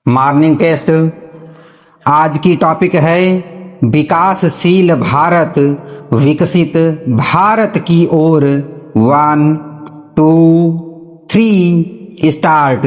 Morning test. आज की topic है विकासशील भारत विकसित भारत की ओर। 1 2 3 स्टार्ट।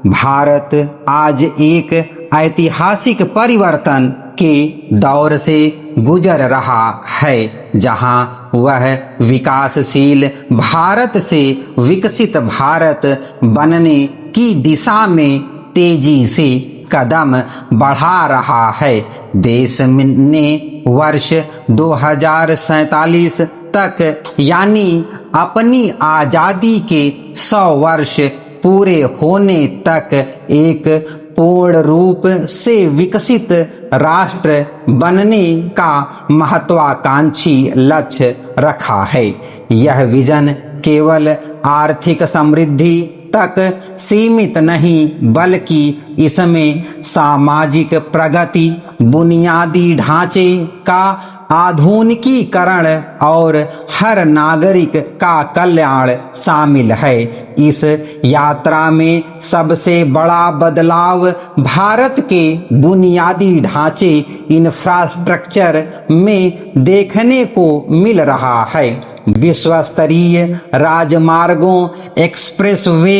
भारत आज एक ऐतिहासिक परिवर्तन के दौर से गुजर रहा है, जहां वह विकासशील भारत से विकसित भारत बनने की दिशा में तेजी से कदम बढ़ा रहा है। देश ने वर्ष 2047 तक यानी अपनी आज़ादी के 100 वर्ष पूरे होने तक एक पूर्ण रूप से विकसित राष्ट्र बनने का महत्वाकांक्षी लक्ष्य रखा है। यह विजन केवल आर्थिक समृद्धि तक सीमित नहीं, बल्कि इसमें सामाजिक प्रगति, बुनियादी ढांचे का आधुनिकीकरण और हर नागरिक का कल्याण शामिल है। इस यात्रा में सबसे बड़ा बदलाव भारत के बुनियादी ढांचे इंफ्रास्ट्रक्चर में देखने को मिल रहा है। विश्व स्तरीय राजमार्गों, एक्सप्रेसवे,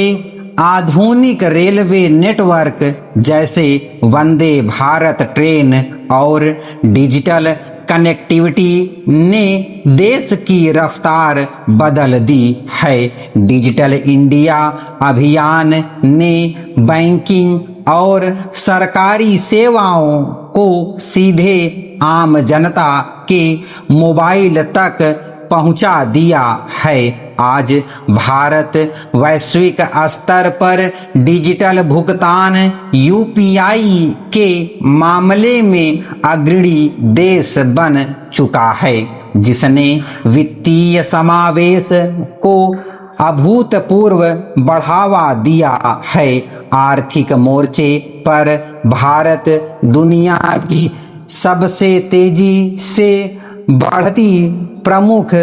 आधुनिक रेलवे नेटवर्क जैसे वंदे भारत ट्रेन और डिजिटल कनेक्टिविटी ने देश की रफ्तार बदल दी है। डिजिटल इंडिया अभियान ने बैंकिंग और सरकारी सेवाओं को सीधे आम जनता के मोबाइल तक पहुंचा दिया है। आज भारत वैश्विक स्तर पर डिजिटल भुगतान यूपीआई के मामले में अग्रणी देश बन चुका है, जिसने वित्तीय समावेश को अभूतपूर्व बढ़ावा दिया है। आर्थिक मोर्चे पर भारत दुनिया की सबसे तेजी से बढ़ती प्रमुख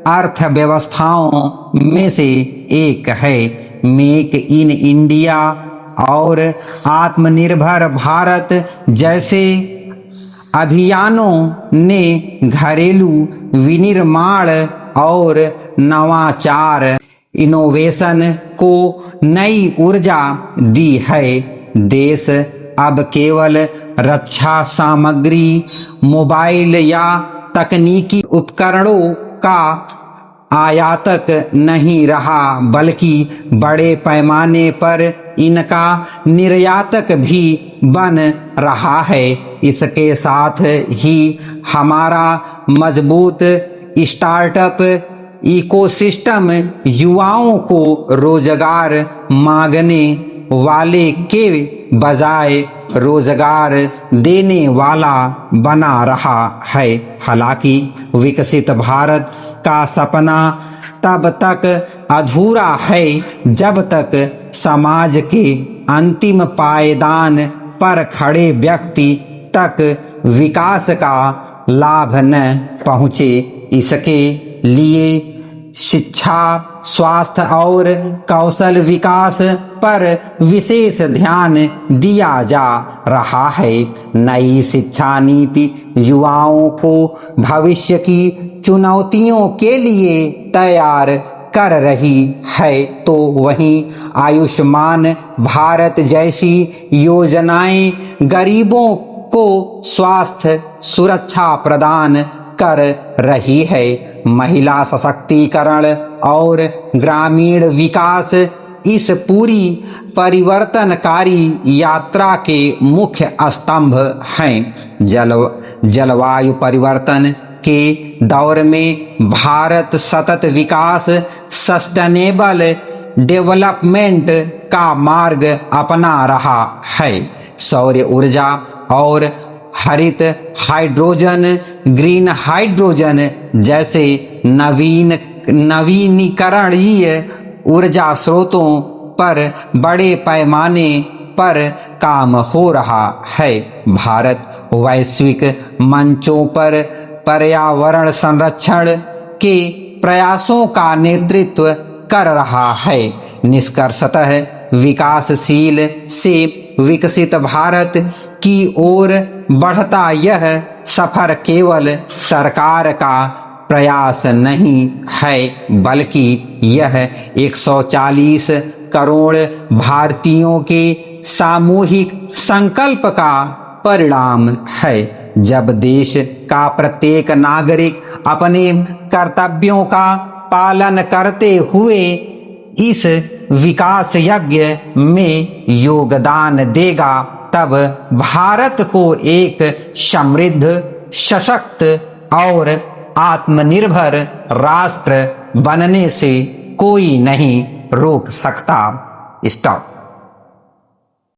अर्थव्यवस्थाओं में से एक है। मेक इन इंडिया और आत्मनिर्भर भारत जैसे अभियानों ने घरेलू विनिर्माण और नवाचार इनोवेशन को नई ऊर्जा दी है। देश अब केवल रक्षा सामग्री, मोबाइल या तकनीकी उपकरणों का आयातक नहीं रहा, बल्कि बड़े पैमाने पर इनका निर्यातक भी बन रहा है। इसके साथ ही हमारा मजबूत स्टार्टअप इकोसिस्टम युवाओं को रोजगार मांगने वाले के बजाय रोजगार देने वाला बना रहा है। हालांकि विकसित भारत का सपना तब तक अधूरा है जब तक समाज के अंतिम पायदान पर खड़े व्यक्ति तक विकास का लाभ न पहुँचे। इसके लिए शिक्षा, स्वास्थ्य और कौशल विकास पर विशेष ध्यान दिया जा रहा है। नई शिक्षा नीति युवाओं को भविष्य की चुनौतियों के लिए तैयार कर रही है, तो वहीं आयुष्मान भारत जैसी योजनाएं गरीबों को स्वास्थ्य सुरक्षा प्रदान कर रही है। महिला सशक्तिकरण और ग्रामीण विकास इस पूरी परिवर्तनकारी यात्रा के मुख्य स्तंभ हैं। जलवायु परिवर्तन के दौर में भारत सतत विकास, सस्टेनेबल डेवलपमेंट का मार्ग अपना रहा है। सौर ऊर्जा और हरित हाइड्रोजन, ग्रीन हाइड्रोजन जैसे नवीनीकरणीय ऊर्जा स्रोतों पर बड़े पैमाने पर काम हो रहा है। भारत वैश्विक मंचों पर पर्यावरण संरक्षण के प्रयासों का नेतृत्व कर रहा है। निष्कर्षतः विकासशील से विकसित भारत की ओर बढ़ता यह सफर केवल सरकार का प्रयास नहीं है, बल्कि यह 140 करोड़ भारतीयों के सामूहिक संकल्प का परिणाम है। जब देश का प्रत्येक नागरिक अपने कर्तव्यों का पालन करते हुए इस विकास यज्ञ में योगदान देगा, तब भारत को एक समृद्ध, सशक्त और आत्मनिर्भर राष्ट्र बनने से कोई नहीं रोक सकता। स्टॉप।